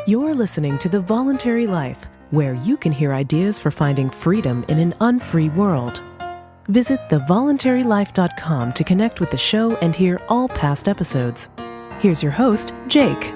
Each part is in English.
You're listening to The Voluntary Life, where you can hear ideas for finding freedom in an unfree world. Visit thevoluntarylife.com to connect with the show and hear all past episodes. Here's your host, Jake.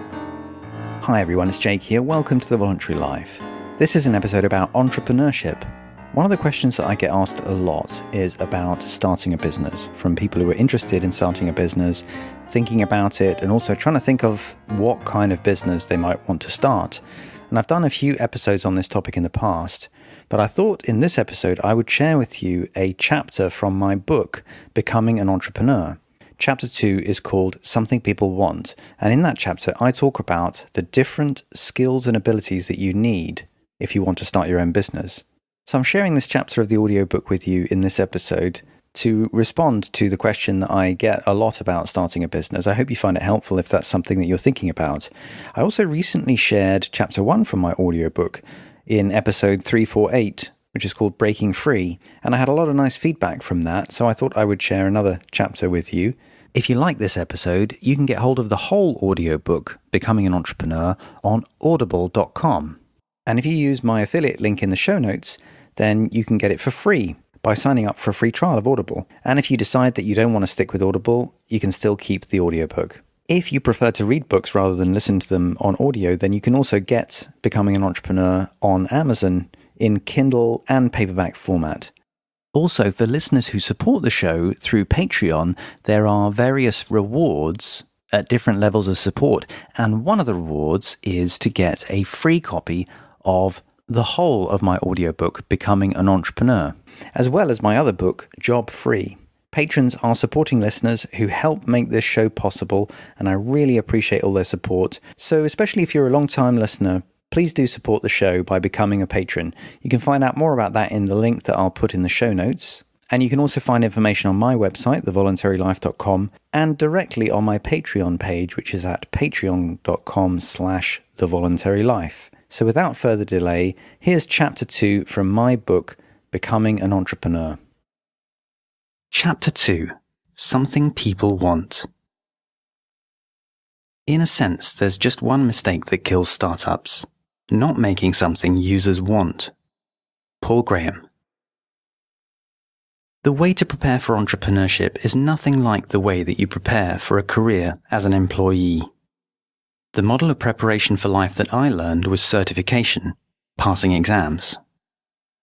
Hi everyone, it's Jake here. Welcome to The Voluntary Life. This is an episode about entrepreneurship. One of the questions that I get asked a lot is about starting a business, from people who are interested in starting a business, thinking about it, and also trying to think of what kind of business they might want to start. And I've done a few episodes on this topic in the past, but I thought in this episode I would share with you a chapter from my book, Becoming an Entrepreneur. Chapter 2 is called Something People Want, and in that chapter I talk about the different skills and abilities that you need if you want to start your own business. So I'm sharing this chapter of the audiobook with you in this episode to respond to the question that I get a lot about starting a business. I hope you find it helpful if that's something that you're thinking about. I also recently shared chapter 1 from my audiobook in episode 348, which is called Breaking Free, and I had a lot of nice feedback from that, so I thought I would share another chapter with you. If you like this episode, you can get hold of the whole audiobook, Becoming an Entrepreneur, on audible.com. And if you use my affiliate link in the show notes, then you can get it for free by signing up for a free trial of Audible. And if you decide that you don't want to stick with Audible, you can still keep the audiobook. If you prefer to read books rather than listen to them on audio, then you can also get Becoming an Entrepreneur on Amazon in Kindle and paperback format. Also, for listeners who support the show through Patreon, there are various rewards at different levels of support. And one of the rewards is to get a free copy of the whole of my audiobook, Becoming an Entrepreneur, as well as my other book, Job Free. Patrons are supporting listeners who help make this show possible, and I really appreciate all their support. So especially if you're a long-time listener, please do support the show by becoming a patron. You can find out more about that in the link that I'll put in the show notes. And you can also find information on my website, thevoluntarylife.com, and directly on my Patreon page, which is at patreon.com/thevoluntarylife. So without further delay, here's chapter 2 from my book, Becoming an Entrepreneur. Chapter 2, Something People Want. In a sense, there's just one mistake that kills startups: not making something users want. Paul Graham. The way to prepare for entrepreneurship is nothing like the way that you prepare for a career as an employee. The model of preparation for life that I learned was certification, passing exams.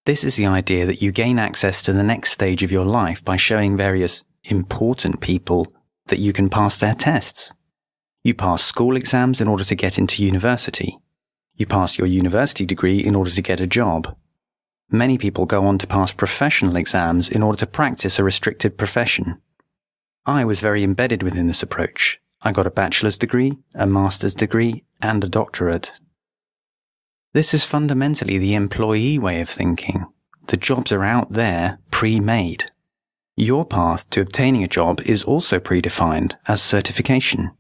This is the idea that you gain access to the next stage of your life by showing various important people that you can pass their tests. You pass school exams in order to get into university. You pass your university degree in order to get a job. Many people go on to pass professional exams in order to practice a restricted profession. I was very embedded within this approach. I got a bachelor's degree, a master's degree, and a doctorate. This is fundamentally the employee way of thinking. The jobs are out there, pre-made. Your path to obtaining a job is also predefined as certification.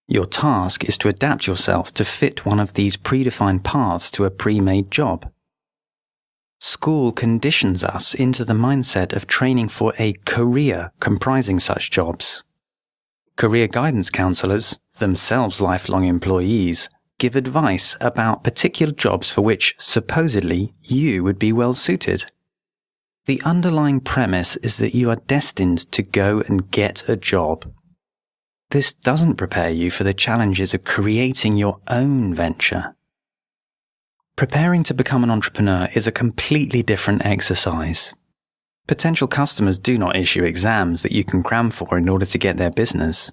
Your task is to adapt yourself to fit one of these predefined paths to a pre-made job. School conditions us into the mindset of training for a career comprising such jobs. Career guidance counselors, themselves lifelong employees, give advice about particular jobs for which, supposedly, you would be well suited. The underlying premise is that you are destined to go and get a job. This doesn't prepare you for the challenges of creating your own venture. Preparing to become an entrepreneur is a completely different exercise. Potential customers do not issue exams that you can cram for in order to get their business.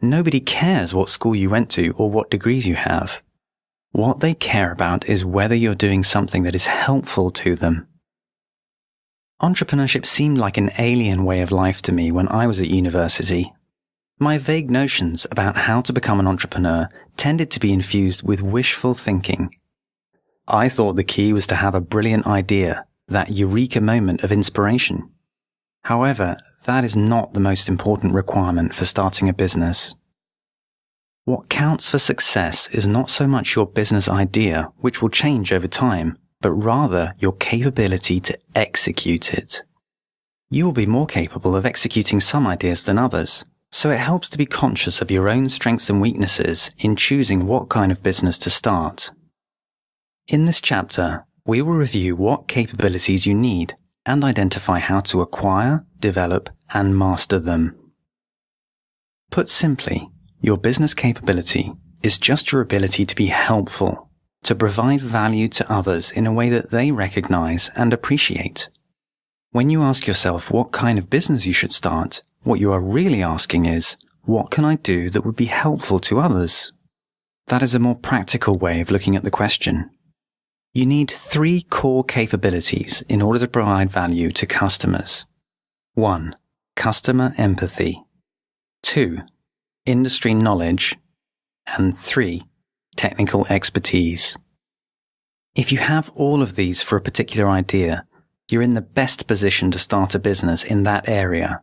Nobody cares what school you went to or what degrees you have. What they care about is whether you're doing something that is helpful to them. Entrepreneurship seemed like an alien way of life to me when I was at university. My vague notions about how to become an entrepreneur tended to be infused with wishful thinking. I thought the key was to have a brilliant idea, that eureka moment of inspiration. However, that is not the most important requirement for starting a business. What counts for success is not so much your business idea, which will change over time, but rather your capability to execute it. You will be more capable of executing some ideas than others, so it helps to be conscious of your own strengths and weaknesses in choosing what kind of business to start. In this chapter, we will review what capabilities you need and identify how to acquire, develop, and master them. Put simply, your business capability is just your ability to be helpful, to provide value to others in a way that they recognize and appreciate. When you ask yourself what kind of business you should start, what you are really asking is, what can I do that would be helpful to others? That is a more practical way of looking at the question. You need 3 core capabilities in order to provide value to customers. 1. Customer empathy. 2. Industry knowledge. And 3. Technical expertise. If you have all of these for a particular idea, you're in the best position to start a business in that area.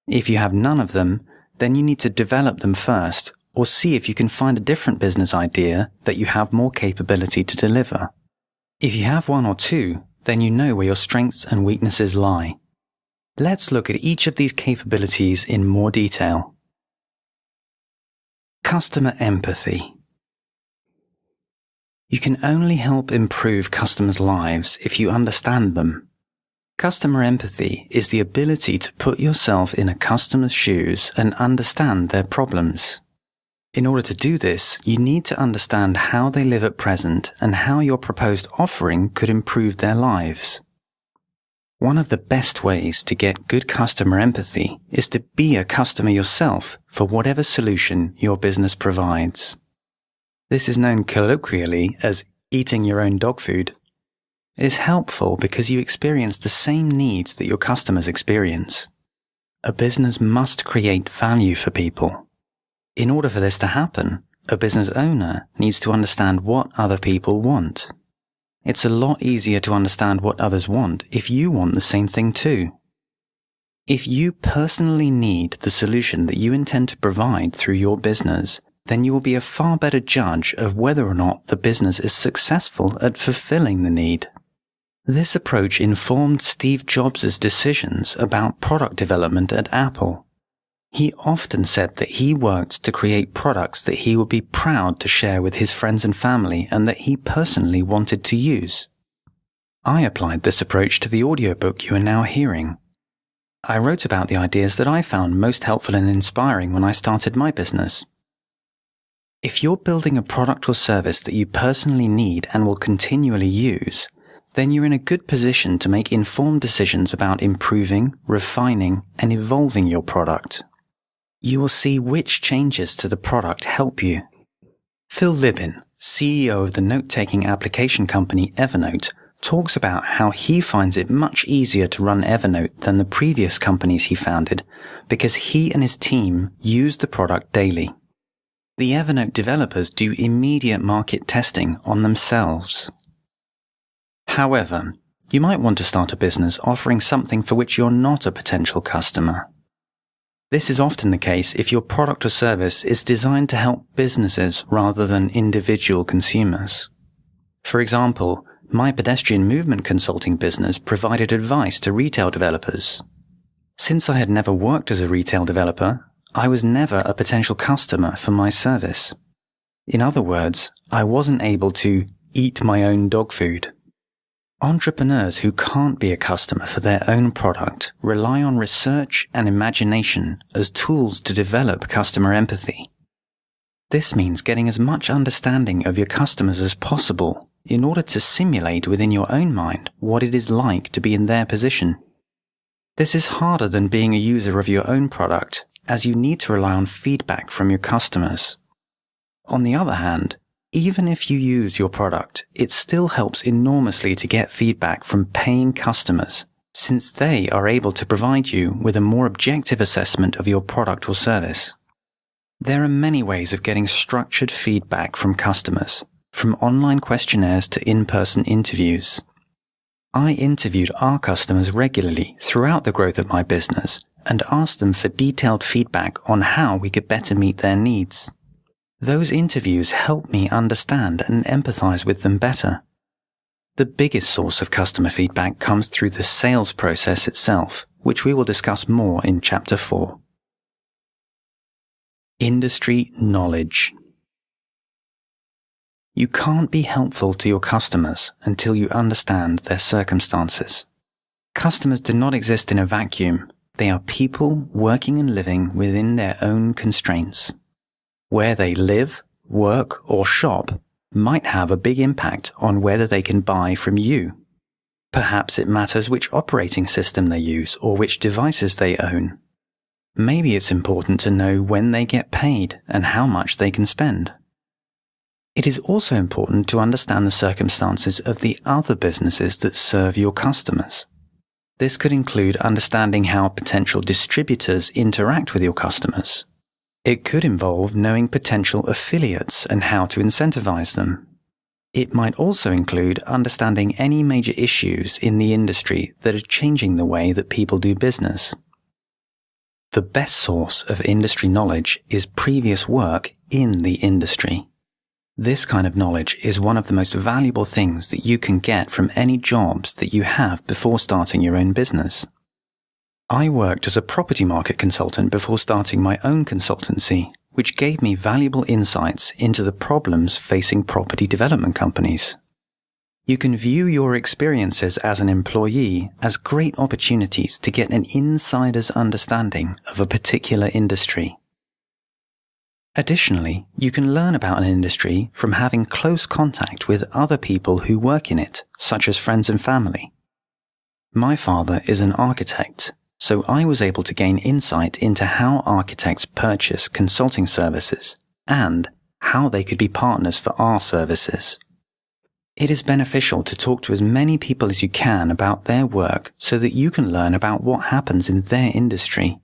If you have none of them, then you need to develop them first, or see if you can find a different business idea that you have more capability to deliver. If you have 1 or 2, then you know where your strengths and weaknesses lie. Let's look at each of these capabilities in more detail. Customer empathy. You can only help improve customers' lives if you understand them. Customer empathy is the ability to put yourself in a customer's shoes and understand their problems. In order to do this, you need to understand how they live at present and how your proposed offering could improve their lives. One of the best ways to get good customer empathy is to be a customer yourself for whatever solution your business provides. This is known colloquially as eating your own dog food. It is helpful because you experience the same needs that your customers experience. A business must create value for people. In order for this to happen, a business owner needs to understand what other people want. It's a lot easier to understand what others want if you want the same thing too. If you personally need the solution that you intend to provide through your business, then you will be a far better judge of whether or not the business is successful at fulfilling the need. This approach informed Steve Jobs' decisions about product development at Apple. He often said that he worked to create products that he would be proud to share with his friends and family and that he personally wanted to use. I applied this approach to the audiobook you are now hearing. I wrote about the ideas that I found most helpful and inspiring when I started my business. If you're building a product or service that you personally need and will continually use, then you're in a good position to make informed decisions about improving, refining, and evolving your product. You will see which changes to the product help you. Phil Libin, CEO of the note-taking application company Evernote, talks about how he finds it much easier to run Evernote than the previous companies he founded because he and his team use the product daily. The Evernote developers do immediate market testing on themselves. However, you might want to start a business offering something for which you're not a potential customer. This is often the case if your product or service is designed to help businesses rather than individual consumers. For example, my pedestrian movement consulting business provided advice to retail developers. Since I had never worked as a retail developer, I was never a potential customer for my service. In other words, I wasn't able to eat my own dog food. Entrepreneurs who can't be a customer for their own product rely on research and imagination as tools to develop customer empathy. This means getting as much understanding of your customers as possible in order to simulate within your own mind what it is like to be in their position. This is harder than being a user of your own product, as you need to rely on feedback from your customers. On the other hand, even if you use your product, it still helps enormously to get feedback from paying customers, since they are able to provide you with a more objective assessment of your product or service. There are many ways of getting structured feedback from customers, from online questionnaires to in-person interviews. I interviewed our customers regularly throughout the growth of my business and asked them for detailed feedback on how we could better meet their needs. Those interviews helped me understand and empathize with them better. The biggest source of customer feedback comes through the sales process itself, which we will discuss more in Chapter 4. Industry knowledge. You can't be helpful to your customers until you understand their circumstances. Customers do not exist in a vacuum. They are people working and living within their own constraints. Where they live, work, or shop might have a big impact on whether they can buy from you. Perhaps it matters which operating system they use or which devices they own. Maybe it's important to know when they get paid and how much they can spend. It is also important to understand the circumstances of the other businesses that serve your customers. This could include understanding how potential distributors interact with your customers. It could involve knowing potential affiliates and how to incentivize them. It might also include understanding any major issues in the industry that are changing the way that people do business. The best source of industry knowledge is previous work in the industry. This kind of knowledge is one of the most valuable things that you can get from any jobs that you have before starting your own business. I worked as a property market consultant before starting my own consultancy, which gave me valuable insights into the problems facing property development companies. You can view your experiences as an employee as great opportunities to get an insider's understanding of a particular industry. Additionally, you can learn about an industry from having close contact with other people who work in it, such as friends and family. My father is an architect, so I was able to gain insight into how architects purchase consulting services and how they could be partners for our services. It is beneficial to talk to as many people as you can about their work so that you can learn about what happens in their industry.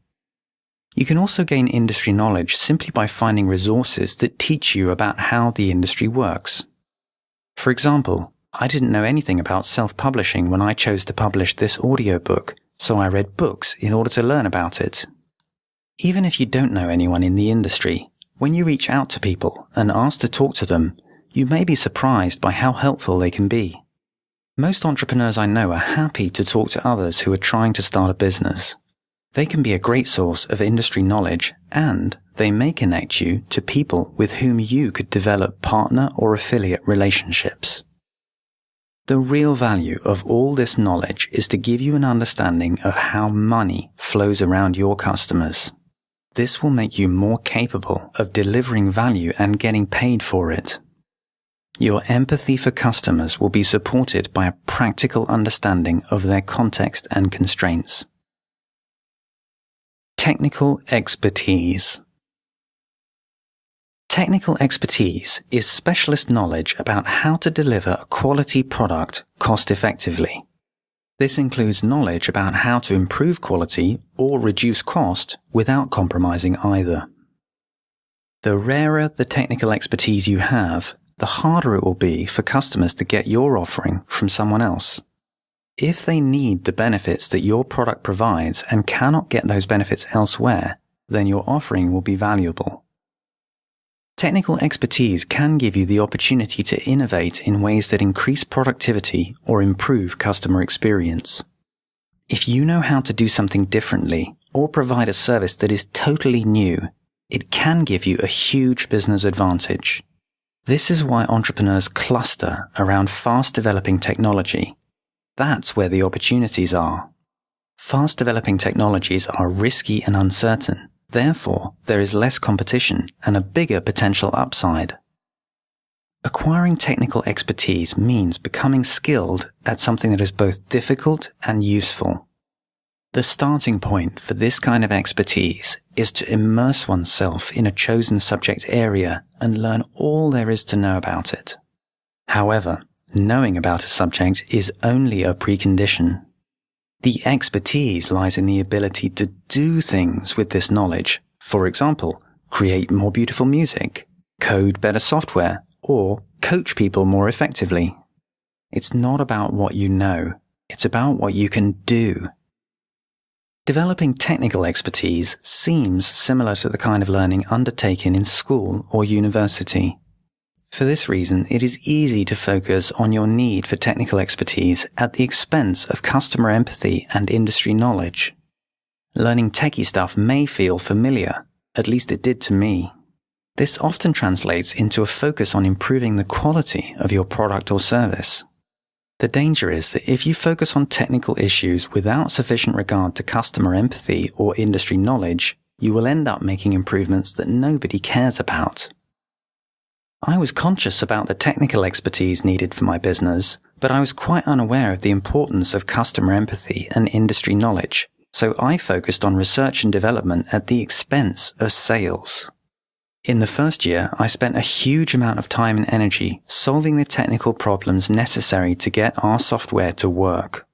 You can also gain industry knowledge simply by finding resources that teach you about how the industry works. For example, I didn't know anything about self-publishing when I chose to publish this audiobook, so I read books in order to learn about it. Even if you don't know anyone in the industry, when you reach out to people and ask to talk to them, you may be surprised by how helpful they can be. Most entrepreneurs I know are happy to talk to others who are trying to start a business. They can be a great source of industry knowledge, and they may connect you to people with whom you could develop partner or affiliate relationships. The real value of all this knowledge is to give you an understanding of how money flows around your customers. This will make you more capable of delivering value and getting paid for it. Your empathy for customers will be supported by a practical understanding of their context and constraints. Technical expertise. Technical expertise is specialist knowledge about how to deliver a quality product cost-effectively. This includes knowledge about how to improve quality or reduce cost without compromising either. The rarer the technical expertise you have, the harder it will be for customers to get your offering from someone else. If they need the benefits that your product provides and cannot get those benefits elsewhere, then your offering will be valuable. Technical expertise can give you the opportunity to innovate in ways that increase productivity or improve customer experience. If you know how to do something differently or provide a service that is totally new, it can give you a huge business advantage. This is why entrepreneurs cluster around fast-developing technology. That's where the opportunities are. Fast-developing technologies are risky and uncertain. Therefore, there is less competition and a bigger potential upside. Acquiring technical expertise means becoming skilled at something that is both difficult and useful. The starting point for this kind of expertise is to immerse oneself in a chosen subject area and learn all there is to know about it. However, knowing about a subject is only a precondition. The expertise lies in the ability to do things with this knowledge. For example, create more beautiful music, code better software, or coach people more effectively. It's not about what you know, it's about what you can do. Developing technical expertise seems similar to the kind of learning undertaken in school or university. For this reason, it is easy to focus on your need for technical expertise at the expense of customer empathy and industry knowledge. Learning techie stuff may feel familiar, At least it did to me. This often translates into a focus on improving the quality of your product or service. The danger is that if you focus on technical issues without sufficient regard to customer empathy or industry knowledge, you will end up making improvements that nobody cares about. I was conscious about the technical expertise needed for my business, but I was quite unaware of the importance of customer empathy and industry knowledge, so I focused on research and development at the expense of sales. In the first year, I spent a huge amount of time and energy solving the technical problems necessary to get our software to work.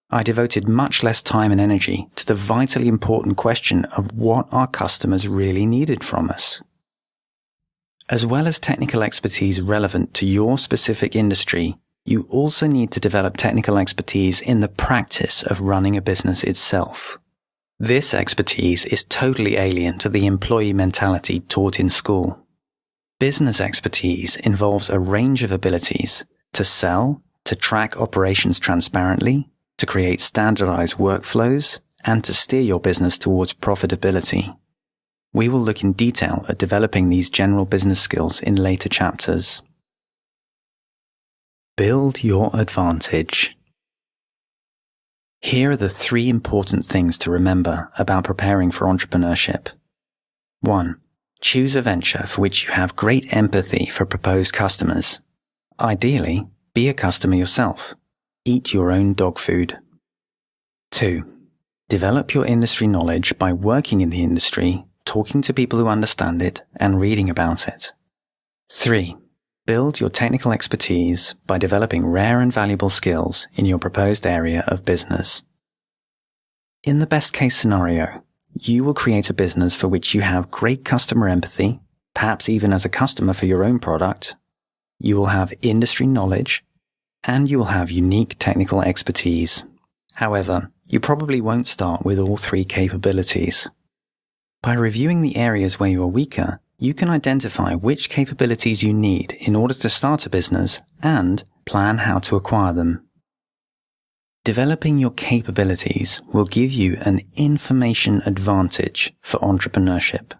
I devoted much less time and energy to the vitally important question of what our customers really needed from us. As well as technical expertise relevant to your specific industry, you also need to develop technical expertise in the practice of running a business itself. This expertise is totally alien to the employee mentality taught in school. Business expertise involves a range of abilities to sell, to track operations transparently, to create standardized workflows, and to steer your business towards profitability. We will look in detail at developing these general business skills in later chapters. Build your advantage. Here are the 3 important things to remember about preparing for entrepreneurship. 1. Choose a venture for which you have great empathy for proposed customers. Ideally, be a customer yourself. Eat your own dog food. 2. Develop your industry knowledge by working in the industry, talking to people who understand it, and reading about it. 3. Build your technical expertise by developing rare and valuable skills in your proposed area of business. In the best case scenario, you will create a business for which you have great customer empathy, perhaps even as a customer for your own product. You will have industry knowledge, and you will have unique technical expertise. However, you probably won't start with all 3 capabilities. By reviewing the areas where you are weaker, you can identify which capabilities you need in order to start a business and plan how to acquire them. Developing your capabilities will give you an information advantage for entrepreneurship.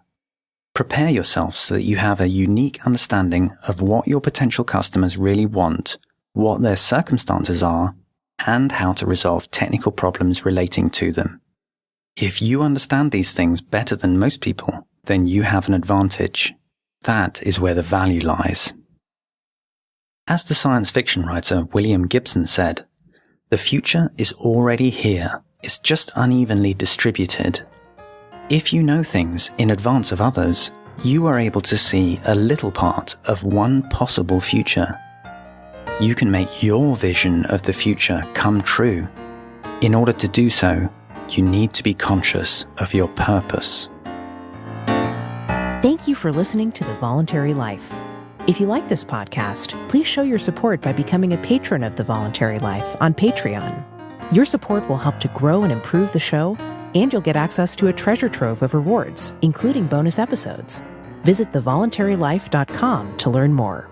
Prepare yourself so that you have a unique understanding of what your potential customers really want, what their circumstances are, and how to resolve technical problems relating to them. If you understand these things better than most people, then you have an advantage. That is where the value lies. As the science fiction writer William Gibson said, "The future is already here. It's just unevenly distributed." If you know things in advance of others, you are able to see a little part of one possible future. You can make your vision of the future come true. In order to do so, you need to be conscious of your purpose. Thank you for listening to The Voluntary Life. If you like this podcast, please show your support by becoming a patron of The Voluntary Life on Patreon. Your support will help to grow and improve the show, and you'll get access to a treasure trove of rewards, including bonus episodes. Visit thevoluntarylife.com to learn more.